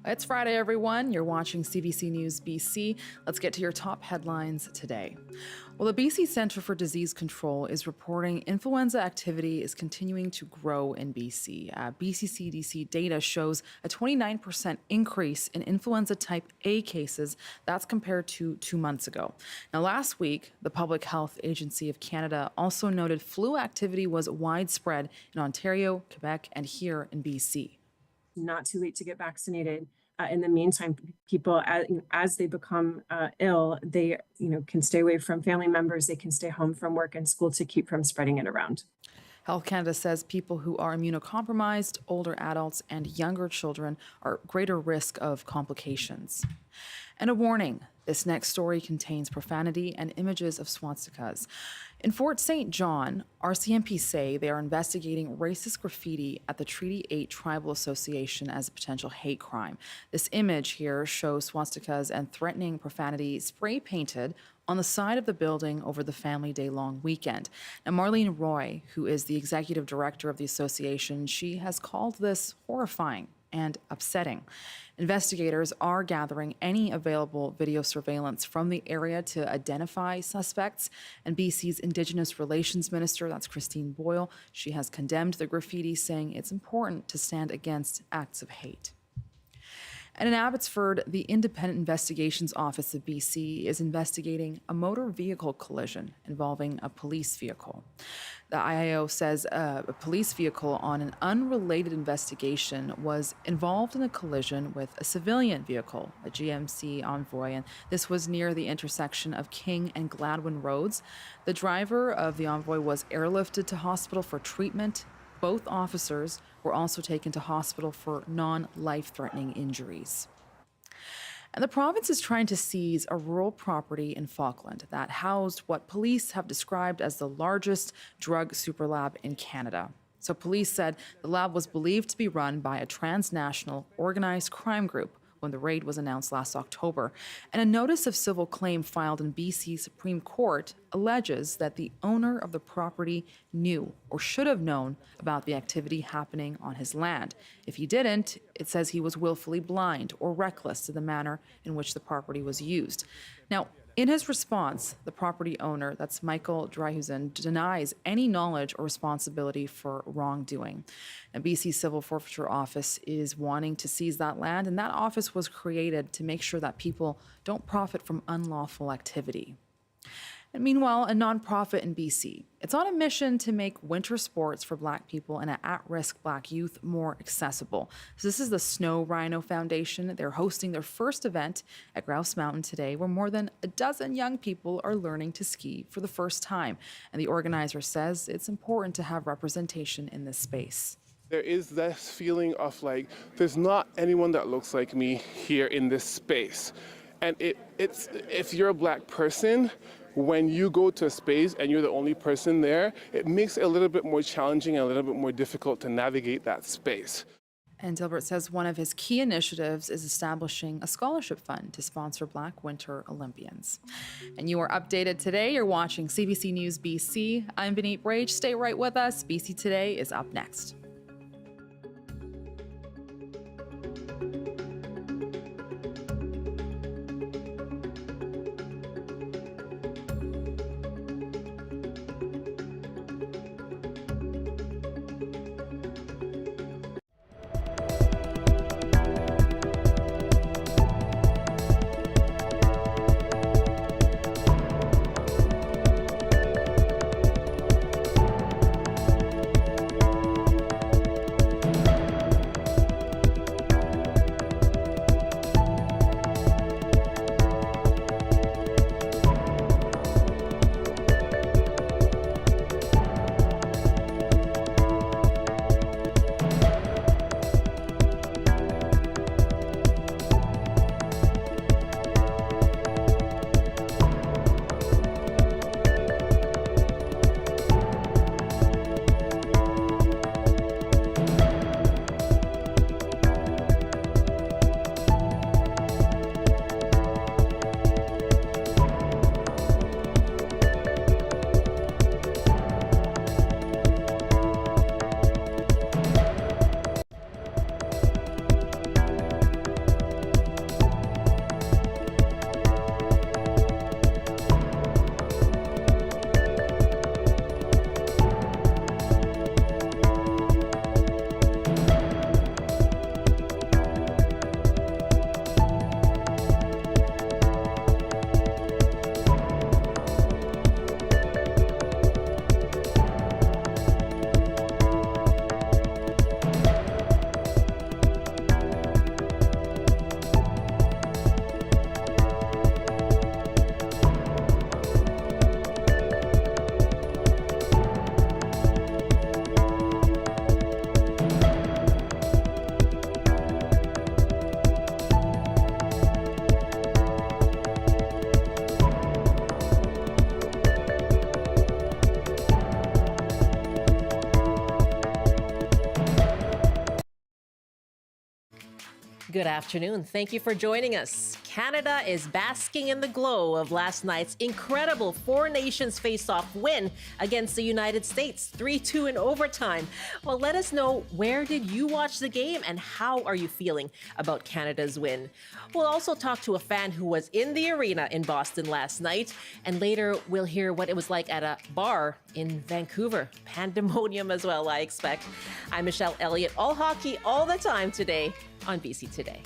It's Friday, everyone. You're watching CBC News BC. Let's get to your top headlines today. Well, the BC Centre for Disease Control is reporting influenza activity is continuing to grow in BC. BCCDC data shows a 29% increase in influenza type A cases. That's compared to 2 months ago. Now, last week, the Public Health Agency of Canada also noted flu activity was widespread in Ontario, Quebec, and here in BC. Not too late to get vaccinated. In the meantime, people, as they become ill, they can stay away from family members. They can stay home from work and school to keep from spreading it around. Health Canada says people who are immunocompromised, older adults, and younger children are at greater risk of complications. And a warning, this next story contains profanity and images of swastikas. In Fort St. John, RCMP say they are investigating racist graffiti at the Treaty 8 Tribal Association as a potential hate crime. This image here shows swastikas and threatening profanity spray painted on the side of the building over the Family Day long weekend. Now, Marlene Roy, who is the executive director of the association, she has called this horrifying and upsetting. Investigators are gathering any available video surveillance from the area to identify suspects. And BC's Indigenous Relations Minister, that's Christine Boyle, she has condemned the graffiti, saying it's important to stand against acts of hate. And in Abbotsford, the Independent Investigations Office of BC is investigating a motor vehicle collision involving a police vehicle. The IAO says a police vehicle on an unrelated investigation was involved in a collision with a civilian vehicle, a GMC Envoy, and this was near the intersection of King and Gladwin Roads. The driver of the Envoy was airlifted to hospital for treatment. Both officers were also taken to hospital for non-life-threatening injuries. And the province is trying to seize a rural property in Falkland that housed what police have described as the largest drug super lab in Canada. So police said the lab was believed to be run by a transnational organized crime group when the raid was announced last October. And a notice of civil claim filed in BC Supreme Court alleges that the owner of the property knew or should have known about the activity happening on his land. If he didn't, it says he was willfully blind or reckless to the manner in which the property was used. Now, in his response, the property owner, that's Michael Dryhusen, denies any knowledge or responsibility for wrongdoing. And BC Civil Forfeiture Office is wanting to seize that land, and that office was created to make sure that people don't profit from unlawful activity. And meanwhile, a nonprofit in BC, it's on a mission to make winter sports for Black people and at-risk Black youth more accessible. So this is the Snow Rhino Foundation. They're hosting their first event at Grouse Mountain today, where more than a dozen young people are learning to ski for the first time. And the organizer says it's important to have representation in this space. There is this feeling of like, there's not anyone that looks like me here in this space. And it's if you're a Black person, when you go to a space and you're the only person there, it makes it a little bit more challenging and a little bit more difficult to navigate that space. And Dilbert says one of his key initiatives is establishing a scholarship fund to sponsor Black Winter Olympians. And you are updated today. You're watching CBC News BC. I'm Benit Brage. Stay right with us. BC Today is up next. Good afternoon. Thank you for joining us. Canada is basking in the glow of last night's incredible Four Nations face-off win against the United States, 3-2 in overtime. Well, let us know, where did you watch the game and how are you feeling about Canada's win? We'll also talk to a fan who was in the arena in Boston last night, and later we'll hear what it was like at a bar in Vancouver. Pandemonium as well, I expect. I'm Michelle Elliott, all hockey all the time today on BC Today.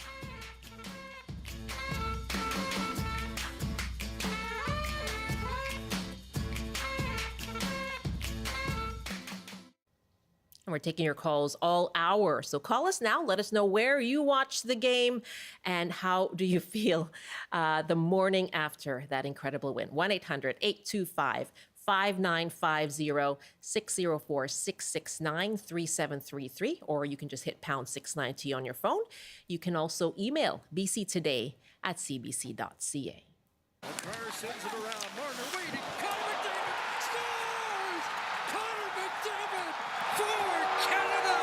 And we're taking your calls all hour. So call us now. Let us know where you watched the game and how do you feel the morning after that incredible win. 1-800-825-5950, 604-669-3733, or you can just hit pound 690 on your phone. You can also email bctoday@cbc.ca. Carr sends it around. Marner waiting. Connor McDavid scores! Connor McDavid for Canada!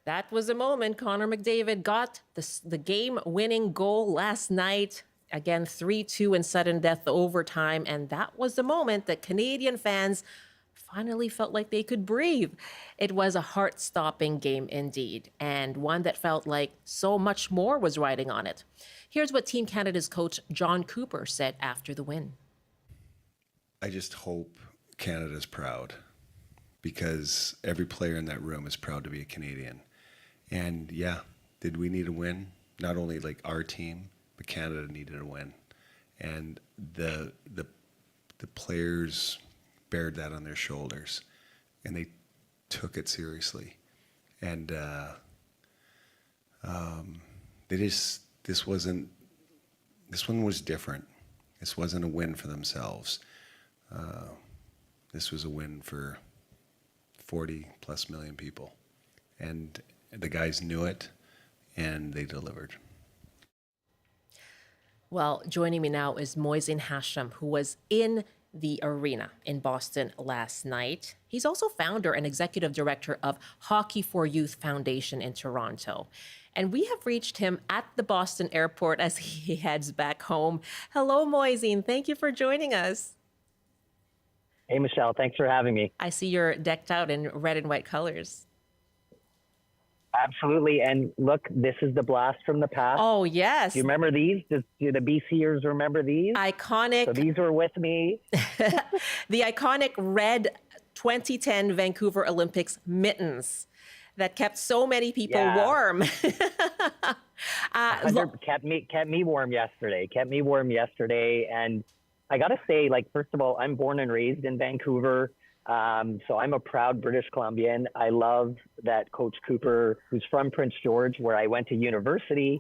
That was a moment. Connor McDavid got the game-winning goal last night. Again, 3-2 in sudden death overtime. And that was the moment that Canadian fans finally felt like they could breathe. It was a heart-stopping game indeed, and one that felt like so much more was riding on it. Here's what Team Canada's coach John Cooper said after the win. I just hope Canada's proud, because every player in that room is proud to be a Canadian. And yeah, did we need a win? Not only like our team, but Canada needed a win. And the players bared that on their shoulders, and they took it seriously. And this one was different. This wasn't a win for themselves. This was a win for 40 plus million people. And the guys knew it, and they delivered. Well, joining me now is Moezine Hasham, who was in the arena in Boston last night. He's also founder and executive director of Hockey for Youth Foundation in Toronto. And we have reached him at the Boston airport as he heads back home. Hello, Moezine. Thank you for joining us. Hey, Michelle. Thanks for having me. I see you're decked out in red and white colors. Absolutely. And look, this is the blast from the past. Oh, yes. Do you remember these? Do the BCers remember these? Iconic. So these were with me. The iconic red 2010 Vancouver Olympics mittens that kept so many people warm. Kept me warm yesterday. And I got to say, like, first of all, I'm born and raised in Vancouver. So I'm a proud British Columbian. I love that Coach Cooper, who's from Prince George, where I went to university,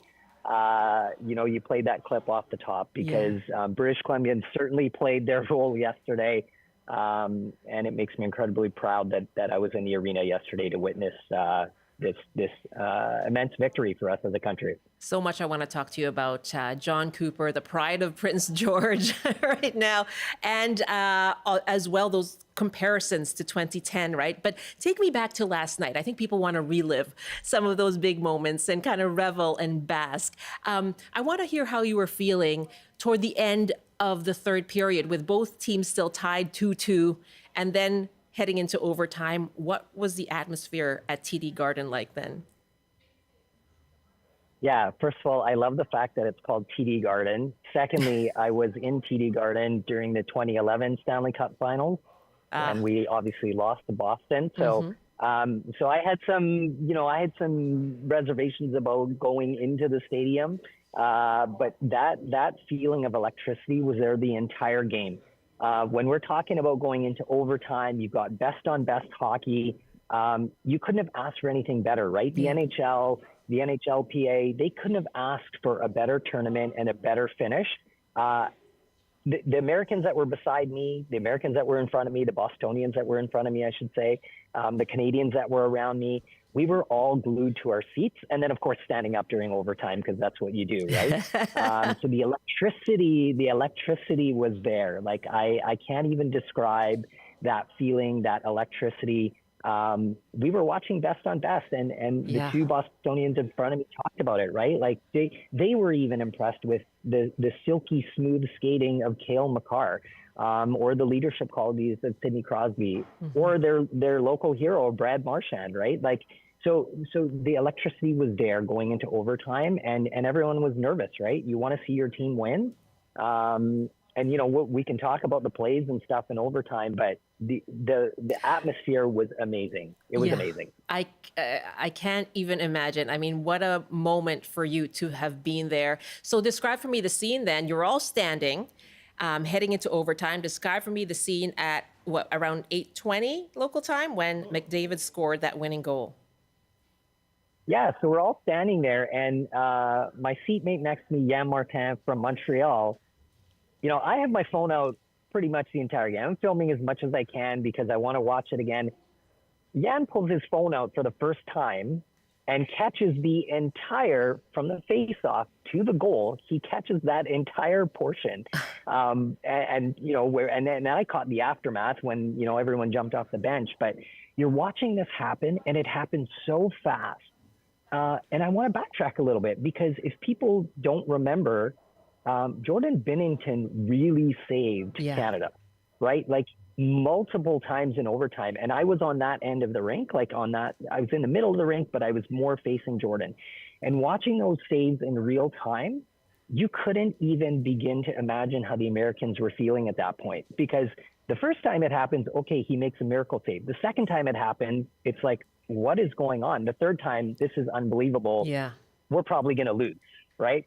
you played that clip off the top, because British Columbians certainly played their role yesterday. And it makes me incredibly proud that I was in the arena yesterday to witness this immense victory for us as a country. So much I want to talk to you about John Cooper, the pride of Prince George right now, and as well those comparisons to 2010, right? But take me back to last night. I think people want to relive some of those big moments and kind of revel and bask. I want to hear how you were feeling toward the end of the third period, with both teams still tied 2-2, and then heading into overtime. What was the atmosphere at TD Garden like then? Yeah, first of all, I love the fact that it's called TD Garden. Secondly, I was in TD Garden during the 2011 Stanley Cup Finals, and we obviously lost to Boston. So, so I had some reservations about going into the stadium, but that feeling of electricity was there the entire game. When we're talking about going into overtime, you've got best on best hockey. You couldn't have asked for anything better, right? The NHL, the NHLPA, they couldn't have asked for a better tournament and a better finish. The Americans that were beside me, the Americans that were in front of me, the Bostonians that were in front of me, I should say, the Canadians that were around me, we were all glued to our seats, and then of course standing up during overtime because that's what you do, right? So the electricity was there. Like I can't even describe that feeling, that electricity. We were watching Best on Best, and the two Bostonians in front of me talked about it, right? Like they were even impressed with the silky smooth skating of Cale Makar, or the leadership qualities of Sidney Crosby, or their local hero Brad Marchand, right? Like so the electricity was there going into overtime, and everyone was nervous, right? You want to see your team win. And we can talk about the plays and stuff in overtime, but the atmosphere was amazing. It was amazing. I can't even imagine. I mean, what a moment for you to have been there. So describe for me the scene then. You're all standing, heading into overtime. Describe for me the scene at around 8:20 local time when McDavid scored that winning goal. Yeah, so we're all standing there, and my seatmate next to me, Yann Martin from Montreal, I have my phone out pretty much the entire game. I'm filming as much as I can because I want to watch it again. Yann pulls his phone out for the first time and catches the entire, from the face-off to the goal, he catches that entire portion. And then I caught the aftermath when, everyone jumped off the bench. But you're watching this happen, and it happened so fast. And I want to backtrack a little bit because if people don't remember, Jordan Binnington really saved Canada, right? Like multiple times in overtime. And I was on that end of the rink, I was in the middle of the rink, but I was more facing Jordan. And watching those saves in real time, you couldn't even begin to imagine how the Americans were feeling at that point. Because the first time it happens, okay, he makes a miracle save. The second time it happened, it's like, what is going on? The third time, this is unbelievable. Yeah. We're probably going to lose, right?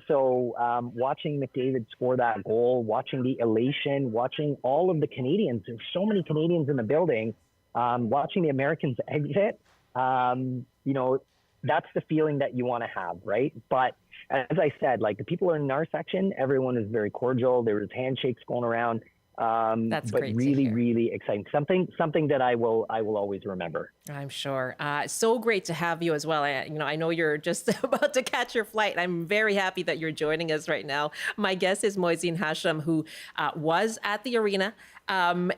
So watching McDavid score that goal, watching the elation, watching all of the Canadians, there's so many Canadians in the building, watching the Americans exit, that's the feeling that you want to have, right? But as I said, the people in our section, everyone is very cordial. There was handshakes going around. That's but great to really, hear. really exciting. Something that I will always remember. I'm sure. So great to have you as well. I know you're just about to catch your flight. I'm very happy that you're joining us right now. My guest is Moezine Hasham, who was at the arena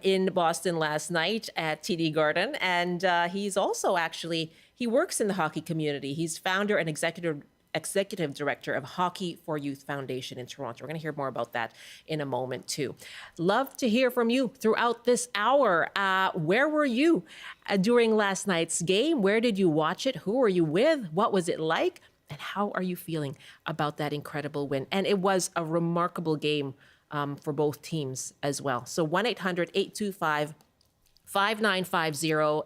in Boston last night at TD Garden. And he's also he works in the hockey community. He's founder and executive director of Hockey for Youth Foundation in Toronto. We're going to hear more about that in a moment, too. Love to hear from you throughout this hour. Where were you during last night's game? Where did you watch it? Who were you with? What was it like? And how are you feeling about that incredible win? And it was a remarkable game for both teams as well. So 1-800-825-5950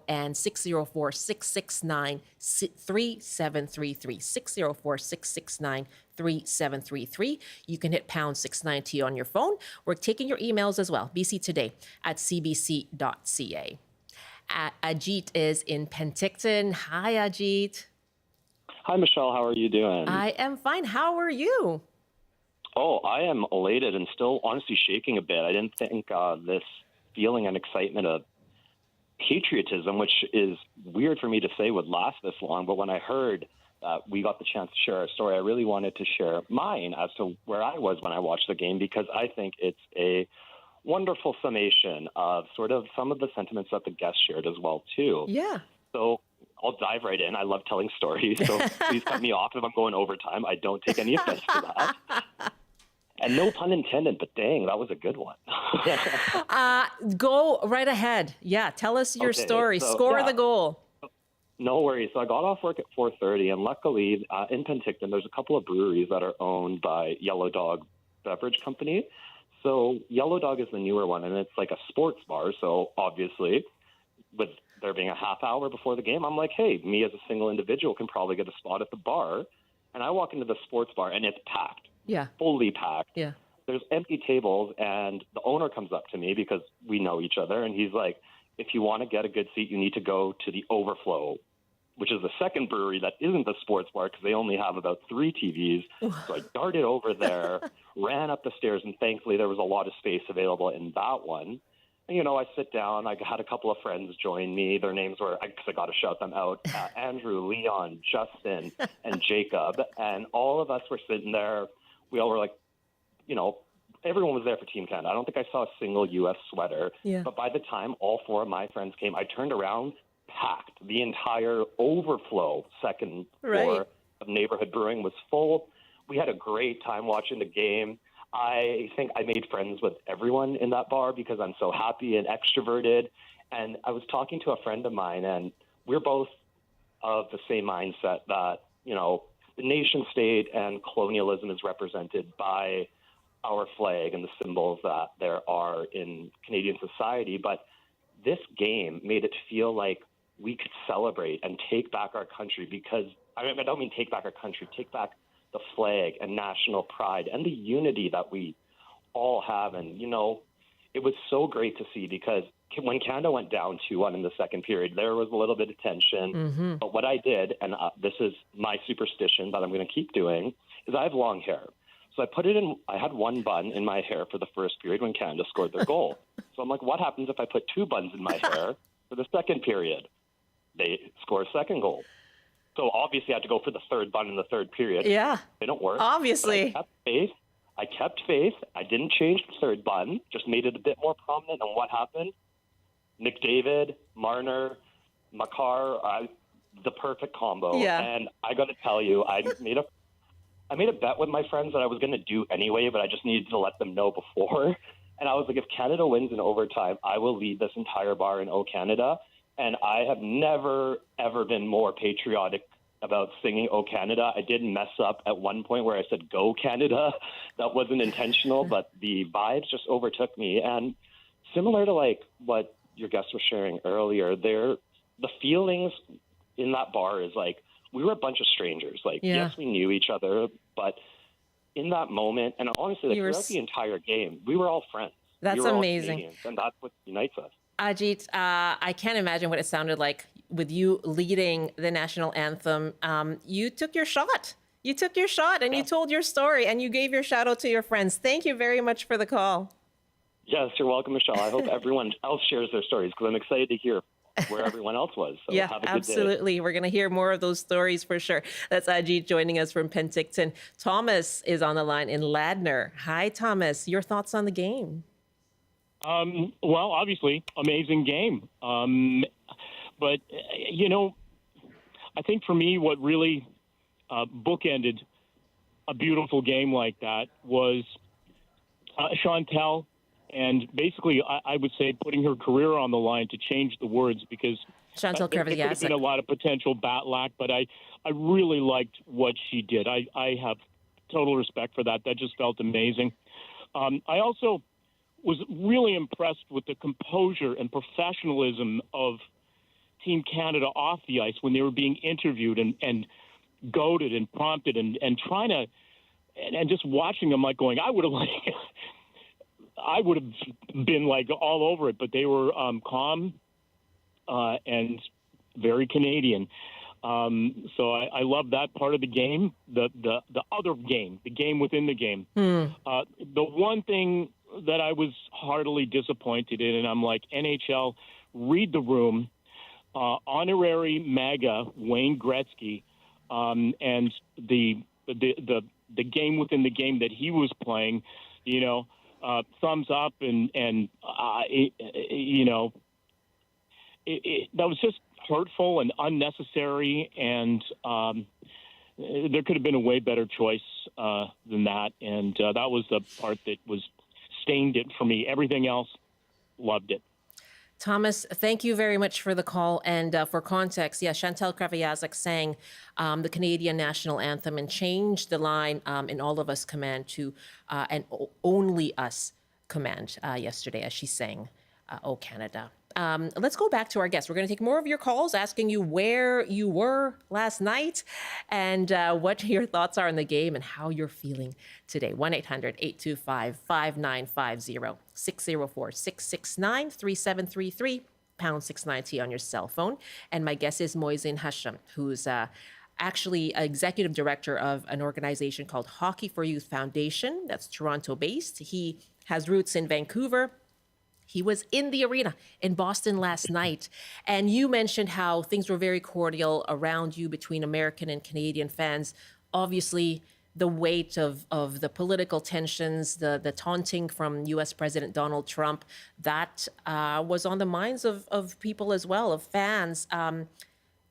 and 604-669-3733. 604-669-3733. You can hit pound 690 on your phone. We're taking your emails as well. bctoday@cbc.ca. Ajit is in Penticton. Hi, Ajit. Hi, Michelle. How are you doing? I am fine. How are you? Oh, I am elated and still honestly shaking a bit. I didn't think this feeling and excitement of patriotism, which is weird for me to say would last this long, but when I heard we got the chance to share our story, I really wanted to share mine as to where I was when I watched the game, because I think it's a wonderful summation of sort of some of the sentiments that the guests shared as well, too. Yeah. So I'll dive right in. I love telling stories, so please cut me off if I'm going overtime. I don't take any offense to that. And no pun intended, but dang, that was a good one. Go right ahead. Yeah, tell us your story. Score the goal. No worries. So I got off work at 4:30, and luckily in Penticton, there's a couple of breweries that are owned by Yellow Dog Beverage Company. So Yellow Dog is the newer one, and it's like a sports bar. So obviously, with there being a half hour before the game, I'm like, hey, me as a single individual can probably get a spot at the bar. And I walk into the sports bar, and it's packed. Yeah. Fully packed. Yeah. There's empty tables, and the owner comes up to me because we know each other, and he's like, if you want to get a good seat, you need to go to the Overflow, which is the second brewery that isn't the sports bar because they only have about 3 TVs. So I darted over there, ran up the stairs, and thankfully there was a lot of space available in that one. And, I sit down. I had a couple of friends join me. Their names were, because I got to shout them out, Andrew, Leon, Justin, and Jacob. And all of us were sitting there. We all were like, everyone was there for Team Canada. I don't think I saw a single U.S. sweater. Yeah. But by the time all 4 of my friends came, I turned around, packed. The entire overflow second floor of Neighborhood Brewing was full. We had a great time watching the game. I think I made friends with everyone in that bar because I'm so happy and extroverted. And I was talking to a friend of mine, and we're both of the same mindset that, the nation state and colonialism is represented by our flag and the symbols that there are in Canadian society. But this game made it feel like we could celebrate and take back our country because, I don't mean take back our country, take back the flag and national pride and the unity that we all have. And, it was so great to see because when Canada went down 2-1 in the second period, there was a little bit of tension. Mm-hmm. But what I did, and this is my superstition that I'm going to keep doing, is I have long hair. So I had 1 bun in my hair for the first period when Canada scored their goal. So I'm like, what happens if I put 2 buns in my hair for the second period? They score a second goal. So obviously I had to go for the 3rd bun in the 3rd period. Yeah. It didn't work. Obviously. I kept faith. I didn't change the 3rd bun, just made it a bit more prominent. And what happened? McDavid, Marner, Makar, the perfect combo. Yeah. And I got to tell you, I made a bet with my friends that I was going to do anyway, but I just needed to let them know before. And I was like, if Canada wins in overtime, I will lead this entire bar in O Canada. And I have never, ever been more patriotic about singing O Canada. I did mess up at one point where I said Go Canada. That wasn't intentional, but the vibes just overtook me. And similar to like what your guests were sharing earlier, the feelings in that bar is like, we were a bunch of strangers. Like, yes, we knew each other, but in that moment, and honestly, throughout the entire game, we were all friends. That's amazing. Canadians, and that's what unites us. Ajit, I can't imagine what it sounded like with you leading the national anthem. You took your shot. You took your shot and you told your story and you gave your shout out to your friends. Thank you very much for the call. Yes, you're welcome, Michelle. I hope everyone else shares their stories because I'm excited to hear where everyone else was. So yeah, have a good absolutely. day. We're going to hear more of those stories for sure. That's Ajit joining us from Penticton. Thomas is on the line in Ladner. Hi, Thomas. Your thoughts on the game? Well, obviously, amazing game. But, I think for me, what really bookended a beautiful game like that was Chantal, and basically, I would say putting her career on the line to change the words because Chantal there could have been a lot of potential bat lack, but I really liked what she did. I have total respect for that. That just felt amazing. I also was really impressed with the composure and professionalism of Team Canada off the ice when they were being interviewed and goaded and prompted and trying to and just watching them like going, I would have been like all over it, but they were calm and very Canadian. So I love that part of the game. The other game, the game within the game. The one thing that I was heartily disappointed in, and I'm like, NHL, read the room. Honorary MAGA Wayne Gretzky, and the game within the game that he was playing, thumbs up, and that was just hurtful and unnecessary, and there could have been a way better choice than that, and that was the part that was stained it for me. Everything else, loved it. Thomas, thank you very much for the call. And for context, Chantal Kreviazuk sang the Canadian national anthem and changed the line in All of Us Command to an Only Us Command yesterday as she sang Oh Canada. Let's go back to our guests. We're going to take more of your calls asking you where you were last night and what your thoughts are on the game and how you're feeling today. 1-800-825-5950, 604-669-3733, pound 690 on your cell phone. And my guest is Moezine Hasham, who's actually executive director of an organization called Hockey for Youth Foundation. That's Toronto-based. He has roots in Vancouver. He was in the arena in Boston last night. And you mentioned how things were very cordial around you between American and Canadian fans. Obviously, the weight of the political tensions, the taunting from U.S. President Donald Trump, that was on the minds of people as well, of fans.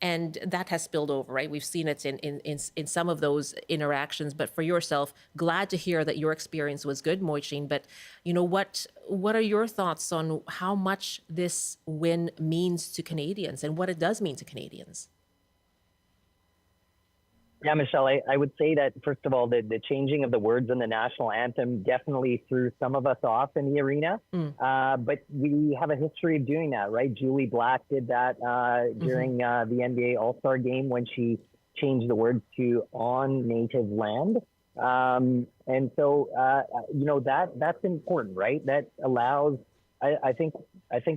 And that has spilled over, right? We've seen it in some of those interactions. But for yourself, glad to hear that your experience was good, Moezine. But what are your thoughts on how much this win means to Canadians and what it does mean to Canadians? Yeah, Michelle, I would say that, first of all, the changing of the words in the national anthem definitely threw some of us off in the arena. But we have a history of doing that, right? Julie Black did that during the NBA All-Star game when she changed the words to on native land. And so, that's important, right? That allows, I think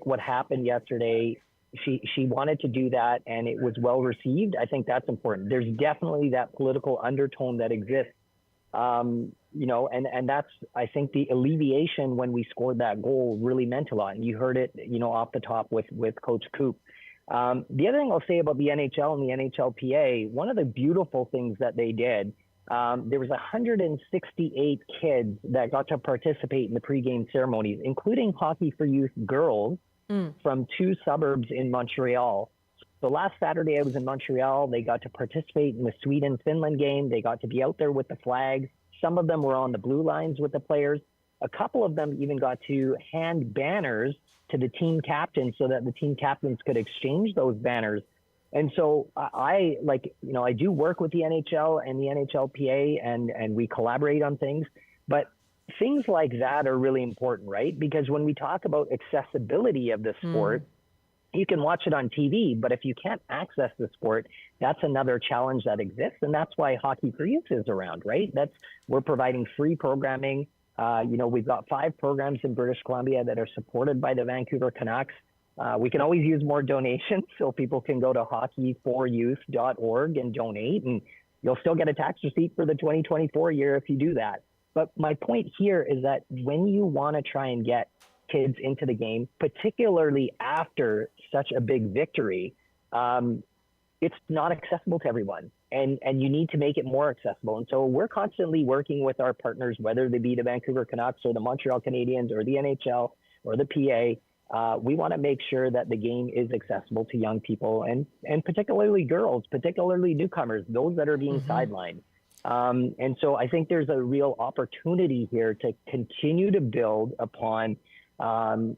what happened yesterday, she wanted to do that and it was well received. I think that's important. There's definitely that political undertone that exists, and that's, I think the alleviation when we scored that goal really meant a lot. And you heard it, off the top with Coach Coop. The other thing I'll say about the NHL and the NHLPA, one of the beautiful things that they did, there was 168 kids that got to participate in the pregame ceremonies, including Hockey for Youth girls, from 2 suburbs in Montreal. So last Saturday I was in Montreal. They got to participate in the Sweden-Finland game. They got to be out there with the flags. Some of them were on the blue lines with the players. A couple of them even got to hand banners to the team captains so that the team captains could exchange those banners. And so I do work with the NHL and the NHLPA and we collaborate on things, but things like that are really important, right? Because when we talk about accessibility of the sport, you can watch it on TV, but if you can't access the sport, that's another challenge that exists. And that's why Hockey for Youth is around, right? We're providing free programming. We've got 5 programs in British Columbia that are supported by the Vancouver Canucks. We can always use more donations, so people can go to hockeyforyouth.org and donate, and you'll still get a tax receipt for the 2024 year if you do that. But my point here is that when you want to try and get kids into the game, particularly after such a big victory, it's not accessible to everyone. And you need to make it more accessible. And so we're constantly working with our partners, whether they be the Vancouver Canucks or the Montreal Canadiens or the NHL or the PA. We want to make sure that the game is accessible to young people and particularly girls, particularly newcomers, those that are being sidelined. And so I think there's a real opportunity here to continue to build upon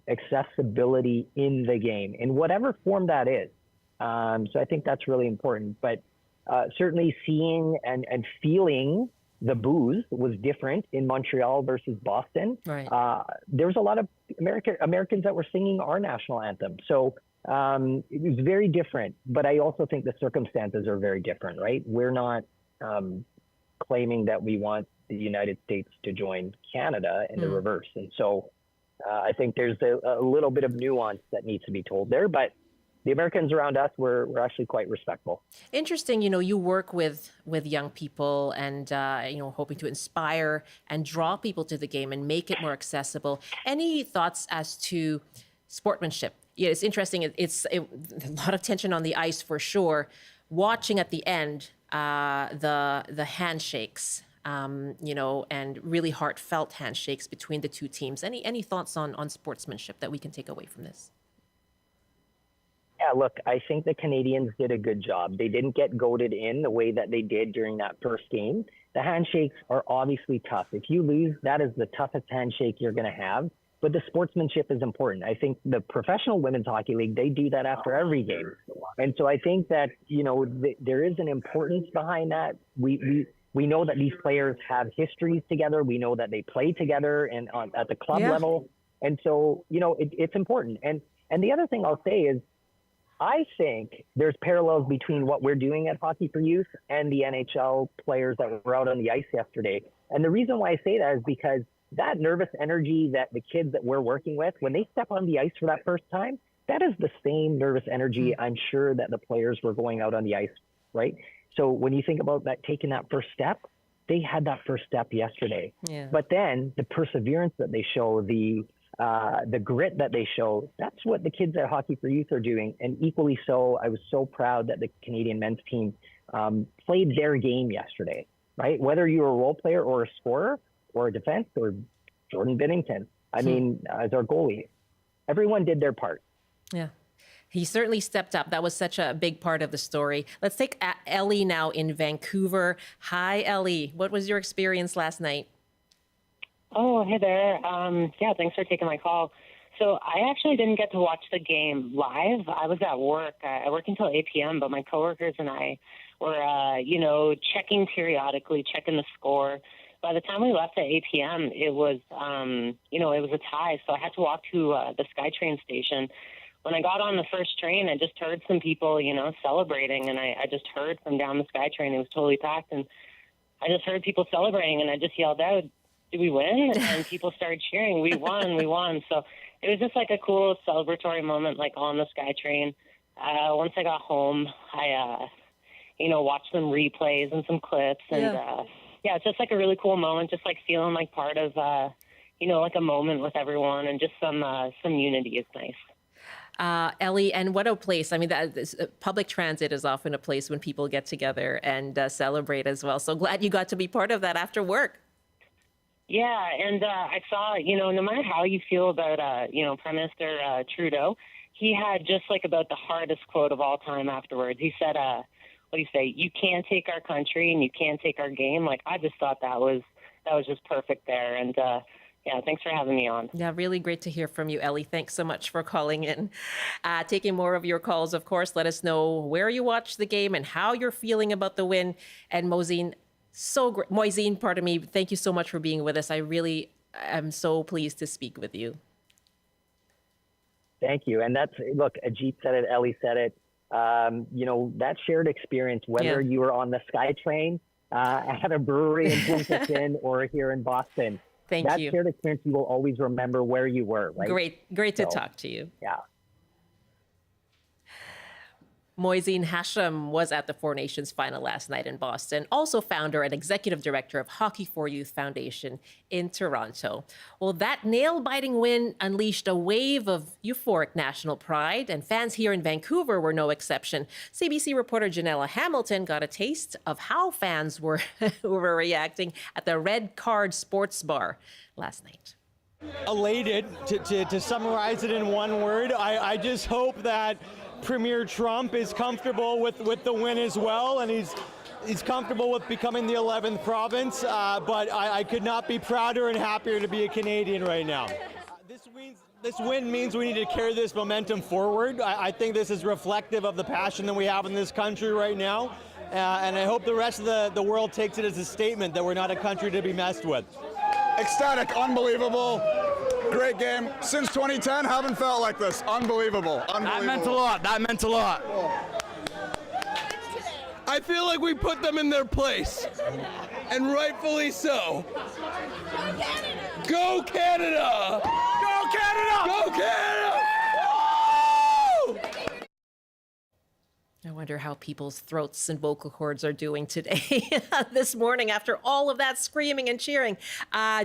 accessibility in the game in whatever form that is. So I think that's really important. But certainly seeing and feeling the boos was different in Montreal versus Boston. Right. There was a lot of Americans that were singing our national anthem. So it was very different. But I also think the circumstances are very different, right? We're not claiming that we want the United States to join Canada in the reverse. And so I think there's a little bit of nuance that needs to be told there, but the Americans around us were actually quite respectful. Interesting, you work with young people and, hoping to inspire and draw people to the game and make it more accessible. Any thoughts as to sportsmanship? Yeah, it's interesting. It's a lot of tension on the ice for sure. Watching at the end, the handshakes, and really heartfelt handshakes between the two teams. Any thoughts on sportsmanship that we can take away from this? Yeah, look, I think the Canadians did a good job. They didn't get goaded in the way that they did during that first game. The handshakes are obviously tough. If you lose, that is the toughest handshake you're going to have. But the sportsmanship is important. I think the Professional Women's Hockey League, they do that after every game. And so I think that, there is an importance behind that. We know that these players have histories together. We know that they play together and at the club level. And so, it's important. And the other thing I'll say is, I think there's parallels between what we're doing at Hockey for Youth and the NHL players that were out on the ice yesterday. And the reason why I say that is because that nervous energy that the kids that we're working with, when they step on the ice for that first time, that is the same nervous energy I'm sure that the players were going out on the ice, right? So when you think about that, taking that first step, they had that first step yesterday. Yeah. But then the perseverance that they show, the the grit that they show, that's what the kids at Hockey for Youth are doing. And equally so, I was so proud that the Canadian men's team played their game yesterday, right? Whether you're a role player or a scorer or a defense or Jordan Binnington, I mean, as our goalie, everyone did their part. Yeah. He certainly stepped up. That was such a big part of the story. Let's take Ellie now in Vancouver. Hi, Ellie. What was your experience last night? Oh, hey there. Yeah, thanks for taking my call. So I actually didn't get to watch the game live. I was at work. I work until 8 p.m., but my coworkers and I were, checking periodically, checking the score. By the time we left at 8 p.m., it was, it was a tie. So I had to walk to the SkyTrain station. When I got on the first train, I just heard some people, celebrating, and I just heard from down the SkyTrain. It was totally packed, and I just heard people celebrating, and I just yelled out, "Did we win?" And people started cheering, "We won, we won." So it was just like a cool celebratory moment, like on the SkyTrain. Once I got home, I, watched some replays and some clips, and it's just like a really cool moment, just like feeling like part of, like a moment with everyone, and just some unity is nice. Ellie, and what a place. I mean, public transit is often a place when people get together and celebrate as well. So glad you got to be part of that after work. Yeah, and I saw, no matter how you feel about, Prime Minister Trudeau, he had just like about the hardest quote of all time afterwards. He said, what do you say? "You can't take our country and you can't take our game." Like, I just thought that was just perfect there. And yeah, thanks for having me on. Yeah, really great to hear from you, Ellie. Thanks so much for calling in. Taking more of your calls, of course. Let us know where you watched the game and how you're feeling about the win. And Moezine, thank you so much for being with us. I really am so pleased to speak with you. Thank you. And look, Ajit said it, Ellie said it. That shared experience, whether you were on the SkyTrain at a brewery in Bloomington or here in Boston. Thank you. That shared experience, you will always remember where you were, right? Great to talk to you. Yeah. Moezine Hasham was at the Four Nations final last night in Boston, also founder and executive director of Hockey for Youth Foundation in Toronto. Well, that nail-biting win unleashed a wave of euphoric national pride, and fans here in Vancouver were no exception. CBC reporter Janella Hamilton got a taste of how fans were reacting at the Red Card Sports Bar last night. Elated, to summarize it in one word. I just hope that Premier Trump is comfortable with the win as well, and he's comfortable with becoming the 11th province, but I could not be prouder and happier to be a Canadian right now. This win means we need to carry this momentum forward. I think this is reflective of the passion that we have in this country right now, and I hope the rest of the world takes it as a statement that we're not a country to be messed with. Ecstatic, unbelievable, great game. Since 2010, haven't felt like this. Unbelievable, unbelievable. That meant a lot. I feel like we put them in their place, and rightfully so. Go Canada! Go Canada! Go Canada! I wonder how people's throats and vocal cords are doing today, this morning, after all of that screaming and cheering.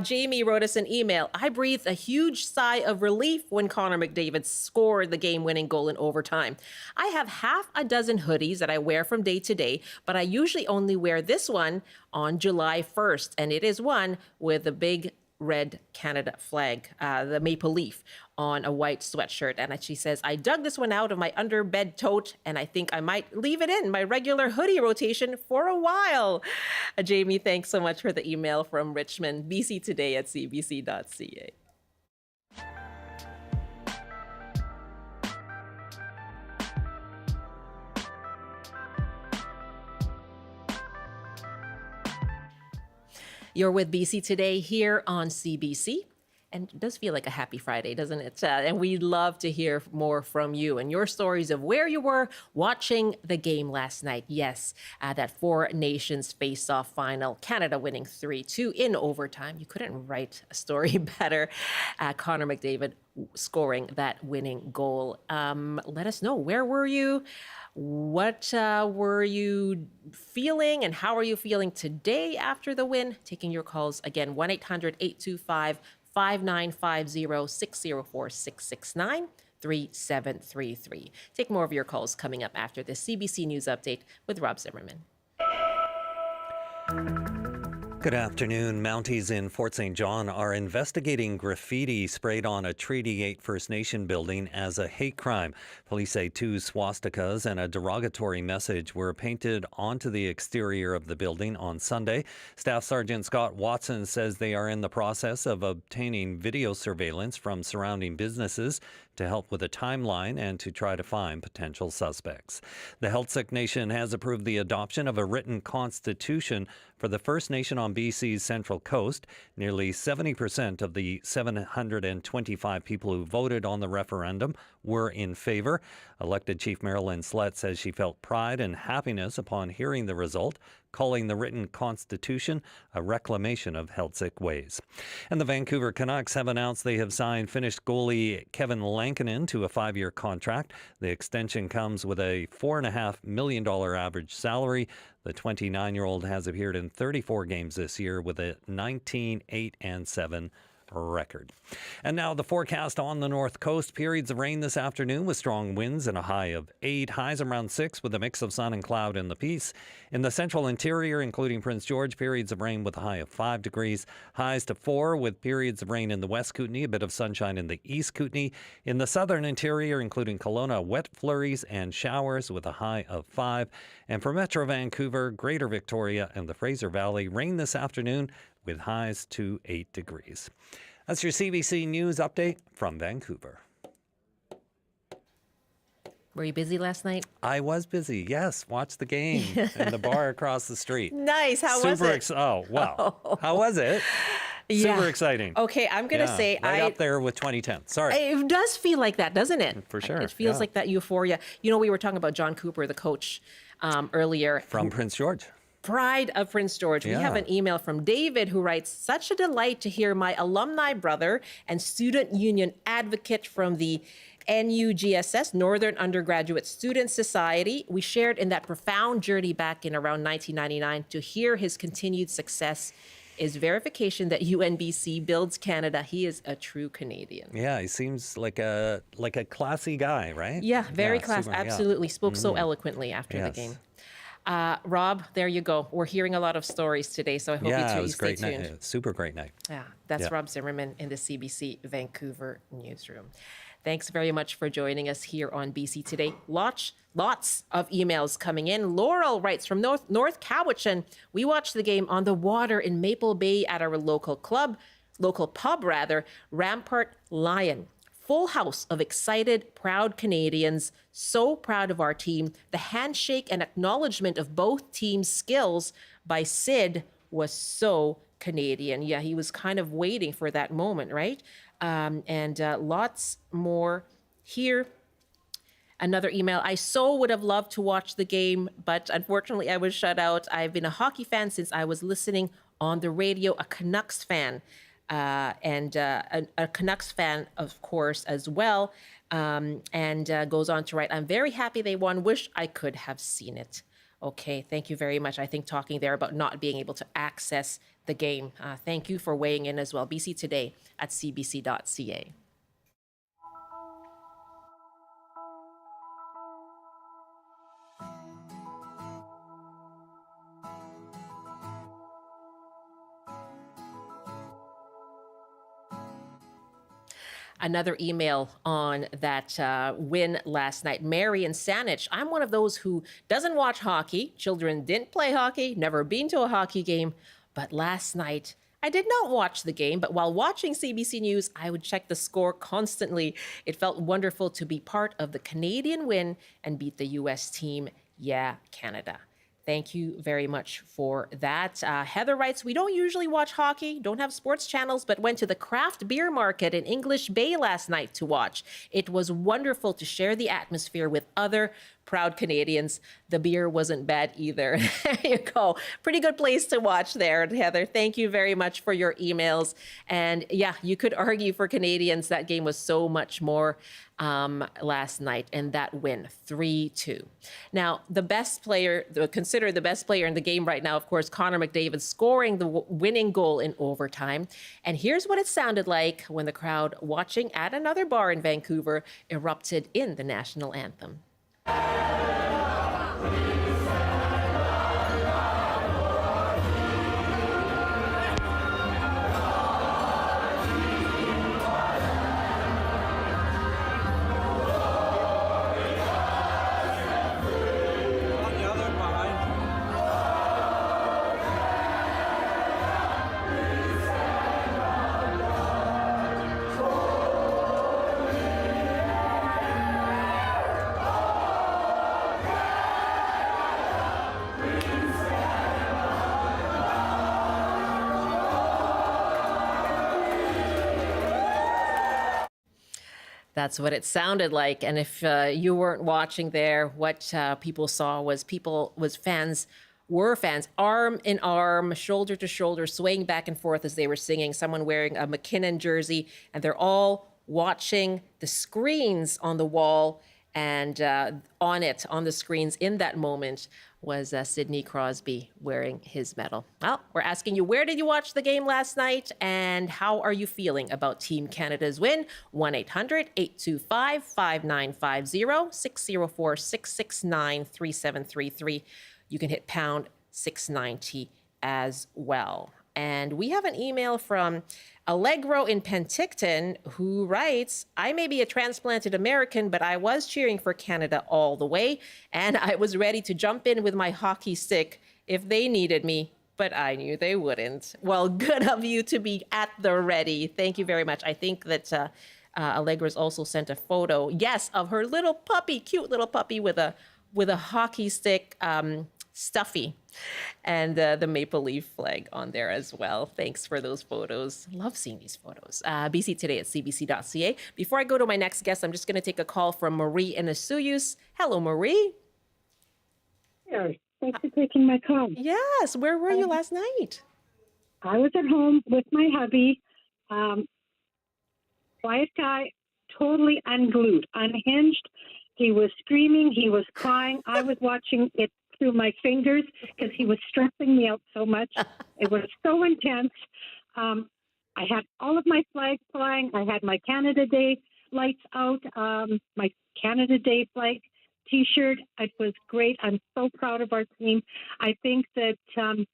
Jamie wrote us an email. "I breathed a huge sigh of relief when Connor McDavid scored the game-winning goal in overtime. I have half a dozen hoodies that I wear from day to day, but I usually only wear this one on July 1st, and it is one with a big red Canada flag, the maple leaf, on a white sweatshirt." And she says, "I dug this one out of my underbed tote, and I think I might leave it in my regular hoodie rotation for a while." Jamie, thanks so much for the email from Richmond. BC Today at cbc.ca. You're with BC Today here on CBC. And it does feel like a happy Friday, doesn't it? And we'd love to hear more from you and your stories of where you were watching the game last night. Yes, that Four Nations face-off final, Canada winning 3-2 in overtime. You couldn't write a story better. Connor McDavid scoring that winning goal. Let us know, where were you? What were you feeling, and how are you feeling today after the win? Taking your calls again, 1-800-825 5950-604-669-3733. Take more of your calls coming up after this CBC News Update with Rob Zimmerman. Good afternoon. Mounties in Fort St. John are investigating graffiti sprayed on a Treaty 8 First Nation building as a hate crime. Police say 2 swastikas and a derogatory message were painted onto the exterior of the building on Sunday. Staff Sergeant Scott Watson says they are in the process of obtaining video surveillance from surrounding businesses to help with a timeline and to try to find potential suspects. The Heiltsuk Nation has approved the adoption of a written constitution for the First Nation on BC's Central Coast. Nearly 70% of the 725 people who voted on the referendum were in favor. Elected Chief Marilyn Slett says she felt pride and happiness upon hearing the result, calling the written constitution a reclamation of Heiltsuk ways. And the Vancouver Canucks have announced they have signed Finnish goalie Kevin Lankinen to a 5-year contract. The extension comes with a $4.5 million average salary. The 29-year-old has appeared in 34 games this year with a 19-8-7 record. And now the forecast on the north coast. Periods of rain this afternoon with strong winds and a high of 8. Highs around 6 with a mix of sun and cloud in the Peace. In the central interior, including Prince George, periods of rain with a high of 5 degrees. Highs to 4 with periods of rain in the West Kootenay, a bit of sunshine in the East Kootenay. In the southern interior, including Kelowna, wet flurries and showers with a high of 5. And for Metro Vancouver, Greater Victoria and the Fraser Valley, rain this afternoon with highs to 8 degrees. That's your CBC News Update from Vancouver. Were you busy last night? I was busy, yes. Watched the game in the bar across the street. Nice. How was it? Oh, wow. How was it? Yeah. Super exciting. Okay, I'm going to say right up there with 2010. Sorry. It does feel like that, doesn't it? For sure. It feels like that euphoria. You know, we were talking about John Cooper, the coach, earlier. From Prince George. Pride of Prince George. We have an email from David who writes, such a delight to hear my alumni brother and student union advocate from the NUGSS, Northern Undergraduate Student Society. We shared in that profound journey back in around 1999. To hear his continued success is verification that UNBC builds Canada. He is a true Canadian. Yeah, he seems like a classy guy, right? Yeah, very classy. Super, absolutely. Spoke so eloquently after the game. Rob, there you go. We're hearing a lot of stories today, so I hope you stay tuned. Night. Super great night. Yeah, that's Rob Zimmerman in the CBC Vancouver newsroom. Thanks very much for joining us here on BC Today. Lots of emails coming in. Laurel writes from North Cowichan, we watched the game on the water in Maple Bay at our local pub, Rampart Lion. Full house of excited, proud Canadians, so proud of our team. The handshake and acknowledgement of both teams' skills by Sid was so Canadian. Yeah, he was kind of waiting for that moment, right? And lots more here. Another email. I so would have loved to watch the game, but unfortunately I was shut out. I've been a hockey fan since I was listening on the radio, a Canucks fan. And a Canucks fan, of course, as well, and goes on to write, I'm very happy they won. Wish I could have seen it. Okay, thank you very much. I think talking there about not being able to access the game. Thank you for weighing in as well. BC Today at cbc.ca. Another email on that win last night. Mary and Saanich. I'm one of those who doesn't watch hockey. Children didn't play hockey, never been to a hockey game. But last night, I did not watch the game, but while watching CBC News, I would check the score constantly. It felt wonderful to be part of the Canadian win and beat the U.S. team. Yeah, Canada. Thank you very much for that. Heather writes, we don't usually watch hockey, don't have sports channels, but went to the craft beer market in English Bay last night to watch. It was wonderful to share the atmosphere with other proud Canadians. The beer wasn't bad either. There you go. Pretty good place to watch there, Heather. Thank you very much for your emails. And yeah, you could argue for Canadians that game was so much more last night in that win, 3-2. Now, considered the best player in the game right now, of course, Connor McDavid scoring the winning goal in overtime. And here's what it sounded like when the crowd watching at another bar in Vancouver erupted in the national anthem. That's what it sounded like. And if you weren't watching there, what people saw was fans arm in arm, shoulder to shoulder, swaying back and forth as they were singing. Someone wearing a McKinnon jersey, and they're all watching the screens on the wall. And on the screens in that moment was Sidney Crosby wearing his medal. Well, we're asking you, where did you watch the game last night? And how are you feeling about Team Canada's win? 1-800-825-5950, 604-669-3733. You can hit pound 690 as well. And we have an email from Allegro in Penticton who writes, I may be a transplanted American, but I was cheering for Canada all the way. And I was ready to jump in with my hockey stick if they needed me, but I knew they wouldn't. Well, good of you to be at the ready. Thank you very much. I think that Allegra's also sent a photo, yes, of her little puppy, cute little puppy with a hockey stick stuffy and the Maple Leaf flag on there as well. Thanks for those photos. Love seeing these photos. BC Today at cbc.ca. Before I go to my next guest, I'm just going to take a call from Marie in Asuyus. Hello, Marie. Here. Thanks for taking my call. Yes. Where were you last night? I was at home with my hubby. Quiet guy, totally unglued, unhinged. He was screaming. He was crying. I was watching it through my fingers because he was stressing me out so much. It was so intense. I had all of my flags flying. I had my Canada Day lights out, my Canada Day flag T-shirt. It was great. I'm so proud of our team. I think that the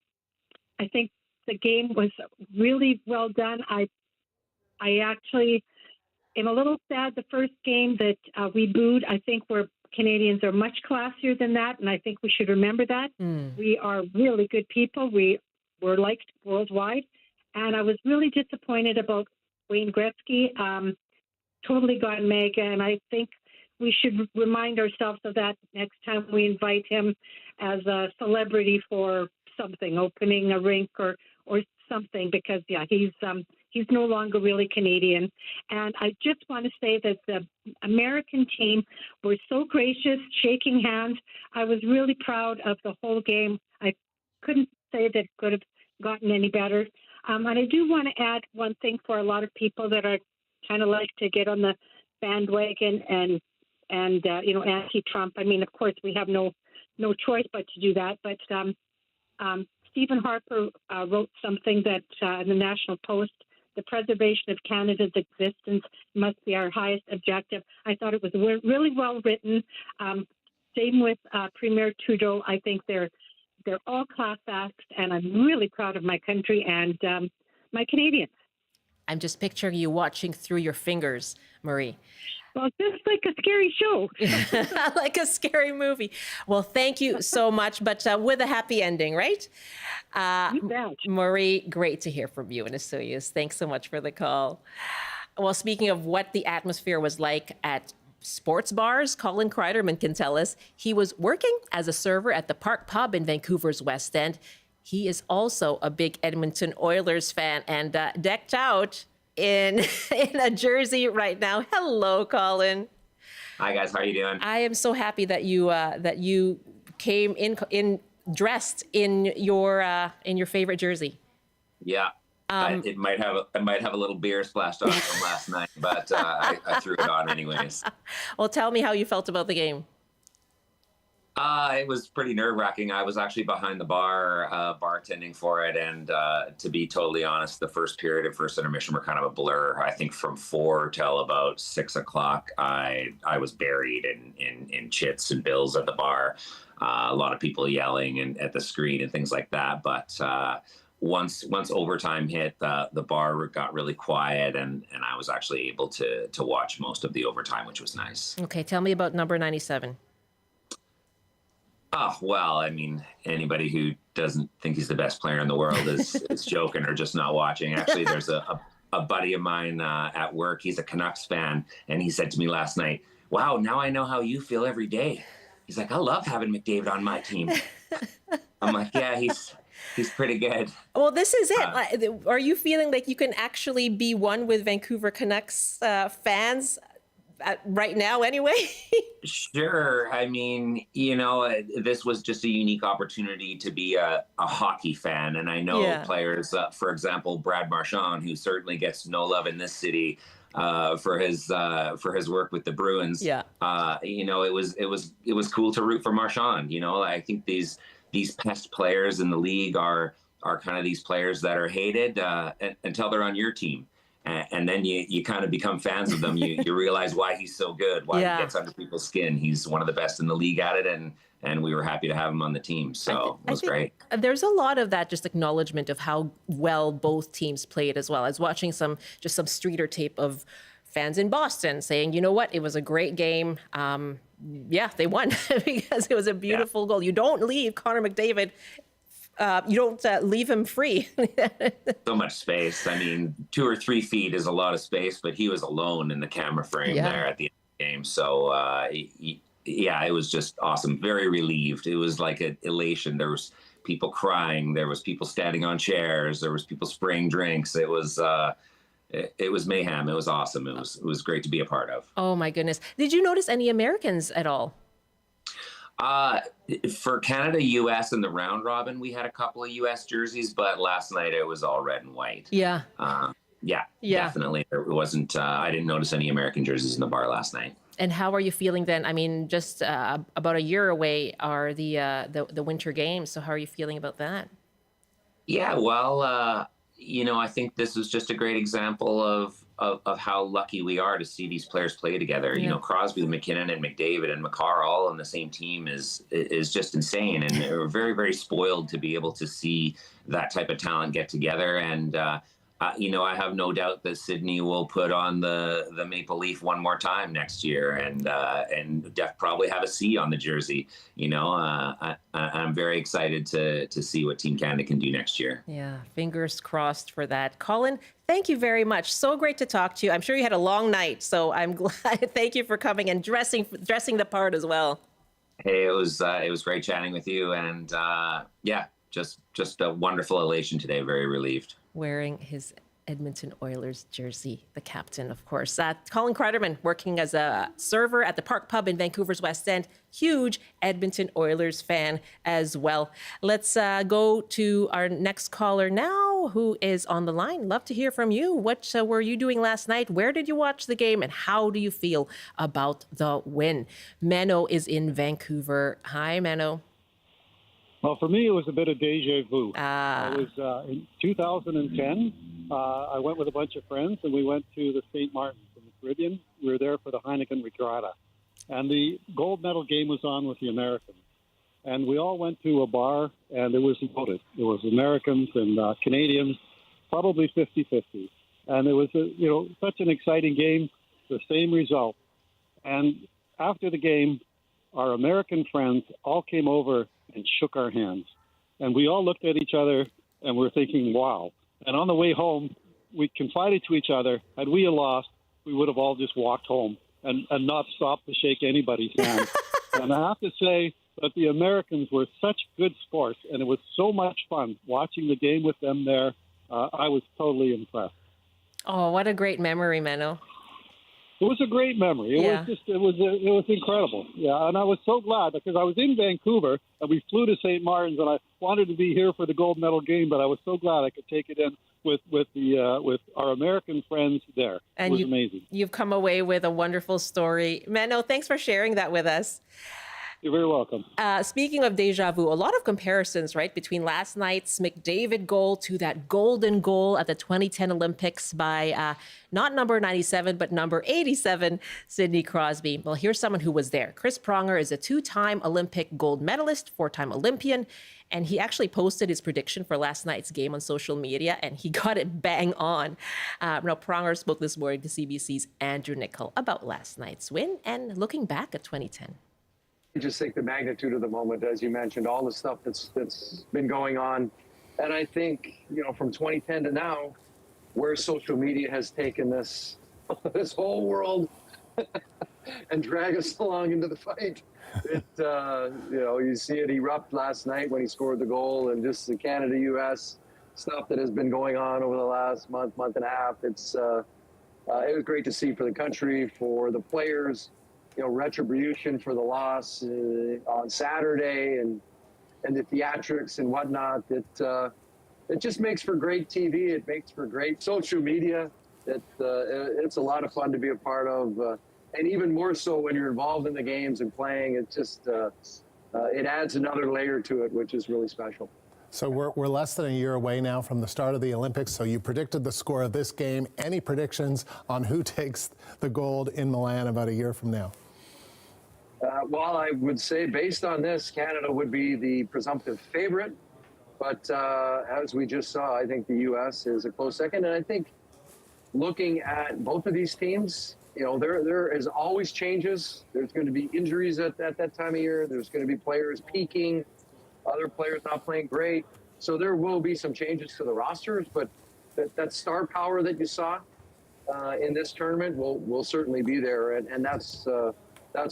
game was really well done. I actually am a little sad the first game that we booed. I think Canadians are much classier than that, and I think we should remember that. We are really good people. We're liked worldwide, and I was really disappointed about Wayne Gretzky. Totally got mega, and I think we should remind ourselves of that next time we invite him as a celebrity for something, opening a rink or something, because he's no longer really Canadian. And I just want to say that the American team were so gracious, shaking hands. I was really proud of the whole game. I couldn't say that it could have gotten any better. And I do want to add one thing for a lot of people that are kind of like to get on the bandwagon and anti-Trump. I mean, of course, we have no choice but to do that. But Stephen Harper wrote something that in the National Post, the preservation of Canada's existence must be our highest objective. I thought it was really well written. Same with Premier Trudeau. I think they're all class acts, and I'm really proud of my country and my Canadians. I'm just picturing you watching through your fingers, Marie. Well, just like a scary show. Like a scary movie. Well, thank you so much, but with a happy ending, right? You bet. Marie, great to hear from you in Asuyus. Thanks so much for the call. Well, speaking of what the atmosphere was like at sports bars, Colin Cryderman can tell us he was working as a server at the Park Pub in Vancouver's West End. He is also a big Edmonton Oilers fan and decked out in a jersey right now. Hello, Colin. Hi guys, how are you doing? I am so happy that you came in dressed in your favorite jersey. Yeah, It might have a little beer splashed on it from last night, but I threw it on anyways. Well, tell me how you felt about the game. It was pretty nerve-wracking. I was actually behind the bar, bartending for it, and to be totally honest, the first period and first intermission were kind of a blur. I think from 4 till about 6 o'clock, I was buried in chits and bills at the bar. A lot of people yelling and at the screen and things like that. But once overtime hit, the bar got really quiet, and I was actually able to watch most of the overtime, which was nice. Okay, tell me about number 97. Oh, well, I mean, anybody who doesn't think he's the best player in the world is joking or just not watching. Actually, there's a buddy of mine at work. He's a Canucks fan, and he said to me last night, "Wow, now I know how you feel every day." He's like, "I love having McDavid on my team." I'm like, "Yeah, he's pretty good." Well, this is it. Are you feeling like you can actually be one with Vancouver Canucks fans right now anyway? Sure. I mean, this was just a unique opportunity to be a hockey fan. And I know players, for example, Brad Marchand, who certainly gets no love in this city for his work with the Bruins. Yeah. It was cool to root for Marchand. I think these pest players in the league are kind of these players that are hated until they're on your team. And then you kind of become fans of them. You realize why he's so good, why he gets under people's skin. He's one of the best in the league at it, and we were happy to have him on the team. So it was great. There's a lot of that just acknowledgement of how well both teams played as well. I was watching some streeter tape of fans in Boston saying, you know what, it was a great game. Yeah, they won because it was a beautiful goal. You don't leave Connor McDavid. You don't leave him free. So much space. I mean, 2 or 3 feet is a lot of space, but he was alone in the camera frame there at the end of the game. So, it was just awesome. Very relieved. It was like an elation. There was people crying. There was people standing on chairs. There was people spraying drinks. It was mayhem. It was awesome. It was great to be a part of. Oh, my goodness. Did you notice any Americans at all? For Canada, U.S. and the round robin, we had a couple of U.S. jerseys, but last night it was all red and white. Yeah. Definitely. There wasn't. I didn't notice any American jerseys in the bar last night. And how are you feeling then? I mean, just about a year away are the Winter Games. So how are you feeling about that? Yeah. Well, I think this is just a great example of how lucky we are to see these players play together. Yeah. Crosby, McKinnon, and McDavid and Makar all on the same team is just insane. And we're very, very spoiled to be able to see that type of talent get together. And, I have no doubt that Sydney will put on the Maple Leaf one more time next year and probably have a C on the jersey. I'm very excited to see what Team Canada can do next year. Yeah, fingers crossed for that. Colin, thank you very much. So great to talk to you. I'm sure you had a long night, so I'm glad. Thank you for coming and dressing the part as well. Hey, it was great chatting with you, and just a wonderful elation today. Very relieved. Wearing his Edmonton Oilers jersey, the captain, of course. Colin Cryderman, working as a server at the Park Pub in Vancouver's West End. Huge Edmonton Oilers fan as well. Let's go to our next caller now, who is on the line. Love to hear from you. What were you doing last night? Where did you watch the game? And how do you feel about the win? Mano is in Vancouver. Hi, Mano. Well, for me, it was a bit of deja vu. It was in 2010. I went with a bunch of friends, and we went to the St. Martin's in the Caribbean. We were there for the Heineken Regatta. And the gold medal game was on with the Americans. And we all went to a bar, and it was loaded. It was Americans and Canadians, probably 50-50. And it was, such an exciting game, the same result. And after the game, our American friends all came over and shook our hands. And we all looked at each other and we're thinking, wow. And on the way home, we confided to each other, had we lost, we would have all just walked home and not stopped to shake anybody's hand. And I have to say that the Americans were such good sports, and it was so much fun watching the game with them there. I was totally impressed. Oh, what a great memory, Mano. It was a great memory. It was incredible. Yeah, and I was so glad because I was in Vancouver and we flew to St. Martin's and I wanted to be here for the gold medal game, but I was so glad I could take it in with our American friends there. And it was amazing. You've come away with a wonderful story. Menno, thanks for sharing that with us. You're very welcome. Speaking of deja vu, a lot of comparisons, right, between last night's McDavid goal to that golden goal at the 2010 Olympics by not number 97, but number 87, Sidney Crosby. Well, here's someone who was there. Chris Pronger is a two-time Olympic gold medalist, four-time Olympian, and he actually posted his prediction for last night's game on social media, and he got it bang on. Now, Pronger spoke this morning to CBC's Andrew Nichol about last night's win and looking back at 2010. I just think the magnitude of the moment, as you mentioned, all the stuff that's been going on. And I think, from 2010 to now, where social media has taken this whole world and drag us along into the fight. You see it erupt last night when he scored the goal, and just the Canada-U.S. stuff that has been going on over the last month and a half. It was great to see for the country, for the players, retribution for the loss on Saturday and the theatrics and whatnot. It just makes for great TV. It makes for great social media. It's a lot of fun to be a part of. And even more so when you're involved in the games and playing, it just it adds another layer to it, which is really special. So we're less than a year away now from the start of the Olympics. So you predicted the score of this game. Any predictions on who takes the gold in Milan about a year from now? Well, I would say based on this, Canada would be the presumptive favorite. But as we just saw, I think the U.S. is a close second. And I think looking at both of these teams, there is always changes. There's going to be injuries at that time of year. There's going to be players peaking, other players not playing great. So there will be some changes to the rosters, but that star power that you saw in this tournament will certainly be there. And that's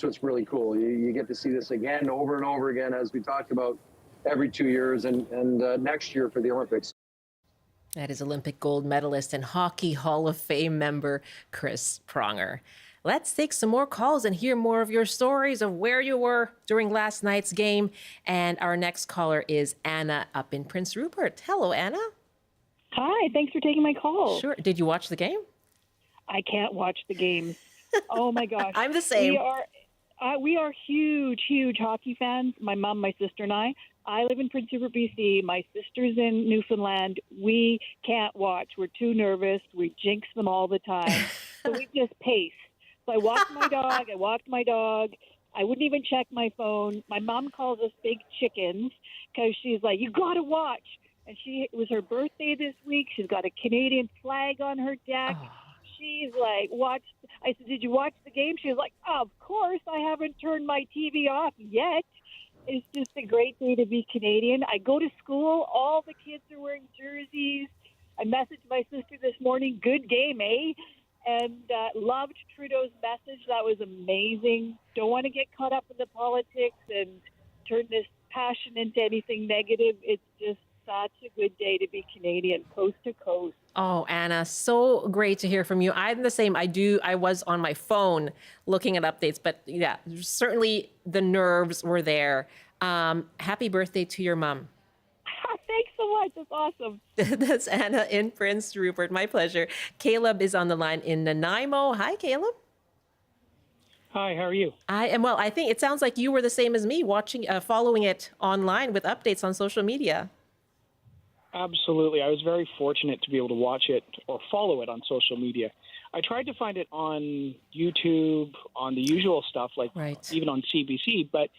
what's really cool. You get to see this again, over and over again, as we talked about, every 2 years and next year for the Olympics. That is Olympic gold medalist and Hockey Hall of Fame member Chris Pronger. Let's take some more calls and hear more of your stories of where you were during last night's game. And our next caller is Anna up in Prince Rupert. Hello, Anna. Hi, thanks for taking my call. Sure. Did you watch the game? I can't watch the games. Oh my gosh. I'm the same. We are huge hockey fans. My mom, my sister, and I. I live in Prince Rupert, BC. My sister's in Newfoundland. We can't watch. We're too nervous. We jinx them all the time. So we just pace. So I walked my dog. I wouldn't even check my phone. My mom calls us big chickens because she's like, you got to watch. And it was her birthday this week. She's got a Canadian flag on her deck. Oh. She's like, watch. I said, did you watch the game? She was like, of course. I haven't turned my TV off yet. It's just a great day to be Canadian. I go to school. All the kids are wearing jerseys. I messaged my sister this morning, good game, eh? And loved Trudeau's message. That was amazing. Don't want to get caught up in the politics and turn this passion into anything negative. It's just such a good day to be Canadian, coast to coast. Oh, Anna, so great to hear from you. I'm the same. I was on my phone looking at updates, but yeah, certainly the nerves were there. Happy birthday to your mom. Thanks so much. That's awesome. That's Anna in Prince Rupert. My pleasure. Caleb is on the line in Nanaimo. Hi, Caleb. Hi, how are you? I am well. I think it sounds like you were the same as me, following it online with updates on social media. Absolutely. I was very fortunate to be able to watch it or follow it on social media. I tried to find it on YouTube, on the usual stuff, even on CBC, but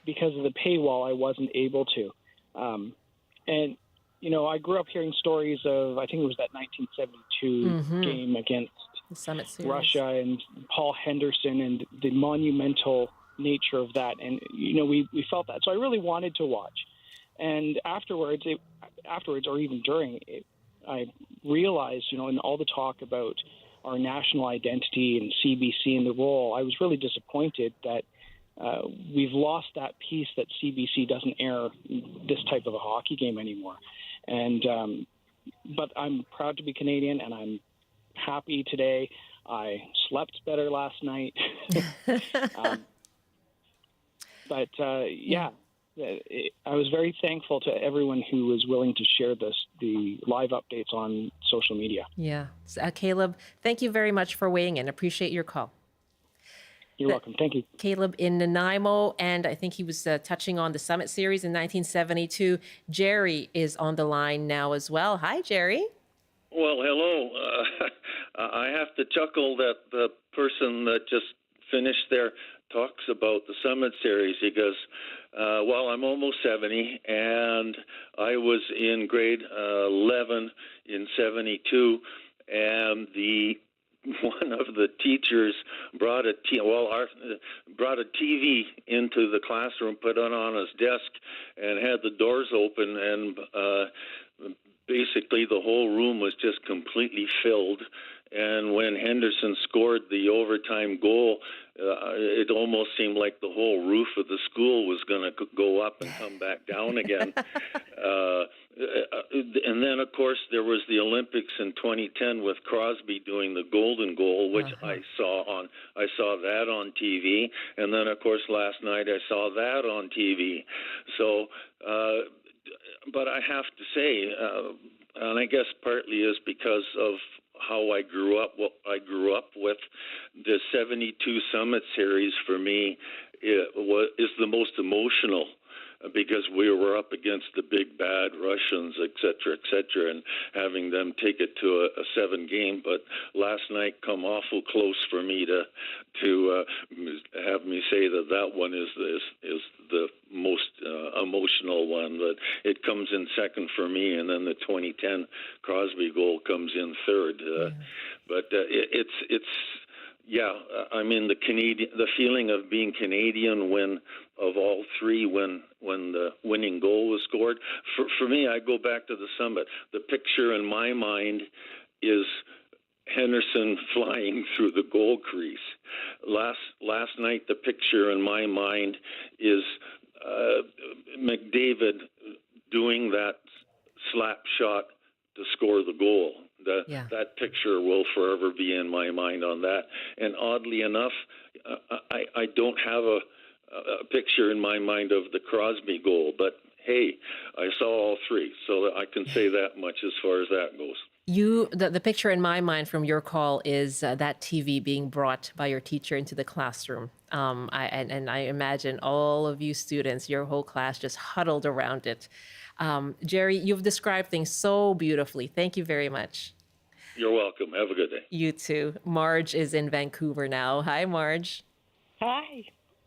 because of the paywall, I wasn't able to. And, I grew up hearing stories of, I think it was that 1972 game against the Summit Series. Russia and Paul Henderson and the monumental nature of that. And, we felt that. So I really wanted to watch. And afterwards, or even during, I realized, in all the talk about our national identity and CBC and the role, I was really disappointed that we've lost that piece that CBC doesn't air this type of a hockey game anymore. And but I'm proud to be Canadian, and I'm happy today. I slept better last night. I was very thankful to everyone who was willing to share this the live updates on social media. Yeah. Caleb, thank you very much for weighing in. Appreciate your call. You're welcome. Thank you. Caleb in Nanaimo, and I think he was touching on the Summit Series in 1972. Jerry is on the line now as well. Hi, Jerry. Well, hello. I have to chuckle that the person that just finished there talks about the Summit Series. He goes, well, I'm almost 70, and I was in grade 11 in 72, and one of the teachers brought a TV into the classroom, put it on his desk, and had the doors open, and basically the whole room was just completely filled. And when Henderson scored the overtime goal, it almost seemed like the whole roof of the school was going to go up and come back down again. And then, of course, there was the Olympics in 2010 with Crosby doing the golden goal, which I saw that on TV. And then, of course, last night I saw that on TV. So, but I have to say, and I guess partly is because of how I grew up. What I grew up with, the 72 Summit Series for me is the most emotional, because we were up against the big bad Russians, et cetera, and having them take it to a 7-game. But last night come awful close for me to have me say that one is the most emotional one. But it comes in second for me, and then the 2010 Crosby goal comes in third. But it's. Yeah, I mean the feeling of being Canadian when of all three when the winning goal was scored. For me, I go back to the Summit. The picture in my mind is Henderson flying through the goal crease. Last night, the picture in my mind is McDavid doing that slap shot to score the goal. That picture will forever be in my mind on that. And oddly enough, I don't have a picture in my mind of the Crosby goal, but hey, I saw all three, so I can say that much as far as that goes. The picture in my mind from your call is that TV being brought by your teacher into the classroom. I imagine all of you students, your whole class, just huddled around it. Jerry, you've described things so beautifully. Thank you very much. You're welcome. Have a good day. You too. Marge is in Vancouver now. Hi, Marge. Hi.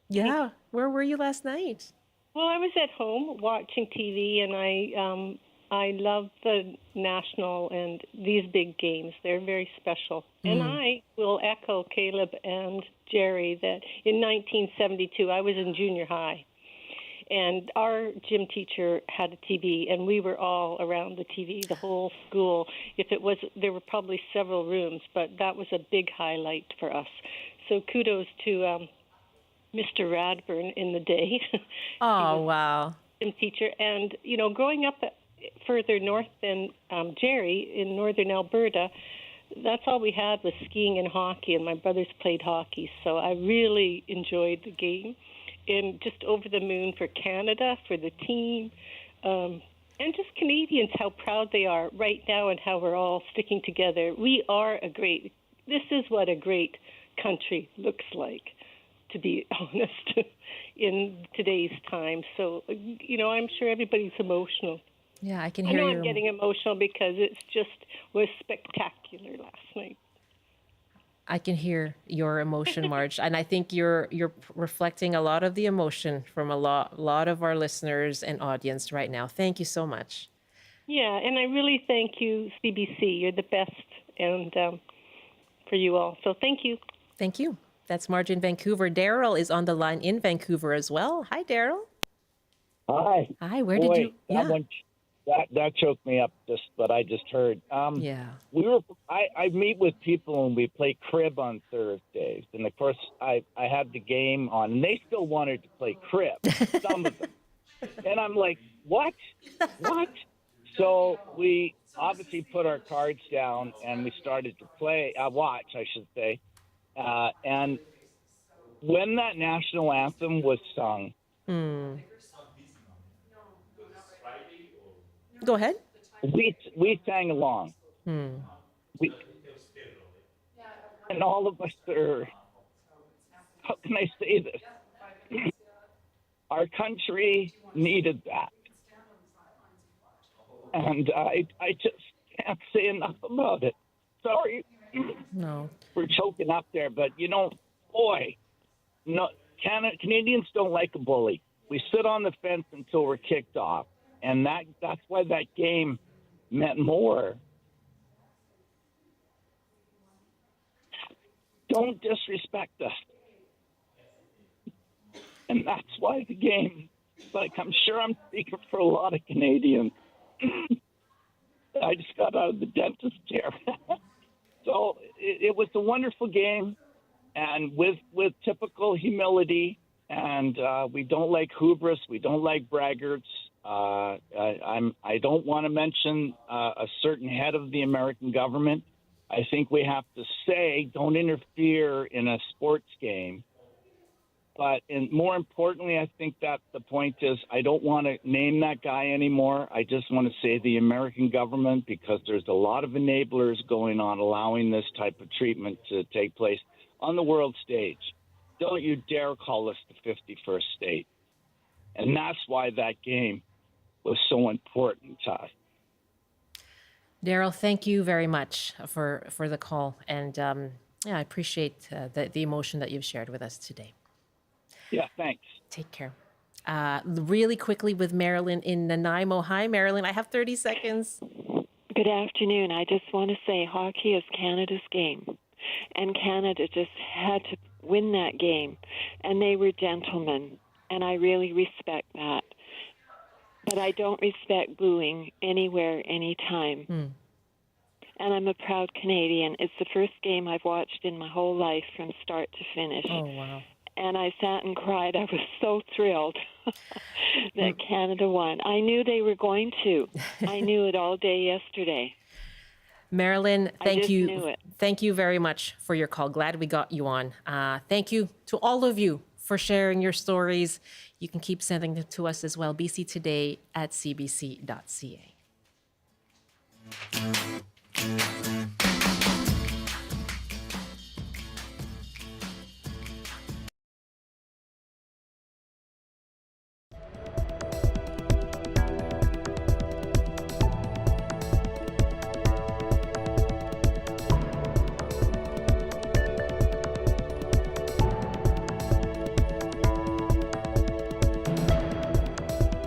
Yeah. Where were you last night? Well, I was at home watching TV, and I love the national and these big games. They're very special. And I will echo Caleb and Jerry that in 1972, I was in junior high. And our gym teacher had a TV, and we were all around the TV, the whole school. There were probably several rooms, but that was a big highlight for us. So kudos to Mr. Radburn in the day. Oh, wow. Gym teacher. And, growing up further north than Jerry in northern Alberta, that's all we had was skiing and hockey, and my brothers played hockey. So I really enjoyed the game. And just over the moon for Canada, for the team, and just Canadians, how proud they are right now and how we're all sticking together. This is what a great country looks like, to be honest, in today's time. So, I'm sure everybody's emotional. Yeah, I can hear you. I'm getting emotional because it was spectacular last night. I can hear your emotion, Marge, and I think you're reflecting a lot of the emotion from a lot of our listeners and audience right now. Thank you so much. Yeah, and I really thank you, CBC. You're the best, and for you all. So thank you. Thank you. That's Marge in Vancouver. Daryl is on the line in Vancouver as well. Hi, Daryl. Hi. Hi. Where did you? That choked me up. What I just heard. I meet with people and we play crib on Thursdays, and of course I had the game on, and they still wanted to play crib. Some of them, and I'm like, what? So we obviously put our cards down and we started to watch, I should say, and when that national anthem was sung. Go ahead. we sang along. We, and all of us are, how can I say this? Our country needed that. And I just can't say enough about it. Sorry. No. We're choking up there, but boy, Canadians don't like a bully. We sit on the fence until we're kicked off. And that's why that game meant more. Don't disrespect us. And that's why the game, I'm sure I'm speaking for a lot of Canadians. I just got out of the dentist chair. So it was a wonderful game, and with typical humility, and we don't like hubris, we don't like braggarts. I don't want to mention a certain head of the American government. I think we have to say, don't interfere in a sports game. But more importantly, I think that the point is, I don't want to name that guy anymore. I just want to say the American government, because there's a lot of enablers going on allowing this type of treatment to take place on the world stage. Don't you dare call us the 51st state. And that's why that game was so important to us. Daryl, thank you very much for the call. And I appreciate the emotion that you've shared with us today. Yeah, thanks. Take care. Really quickly with Marilyn in Nanaimo. Hi, Marilyn. I have 30 seconds. Good afternoon. I just want to say hockey is Canada's game. And Canada just had to win that game. And they were gentlemen. And I really respect that. But I don't respect booing anywhere, anytime. And I'm a proud Canadian. It's the first game I've watched in my whole life from start to finish. Oh, wow. And I sat and cried. I was so thrilled that Canada won. I knew they were going to. I knew it all day yesterday. Marilyn, thank you. Knew it. Thank you very much for your call. Glad we got you on. Thank you to all of you for sharing your stories. You can keep sending them to us as well. BCtoday@cbc.ca.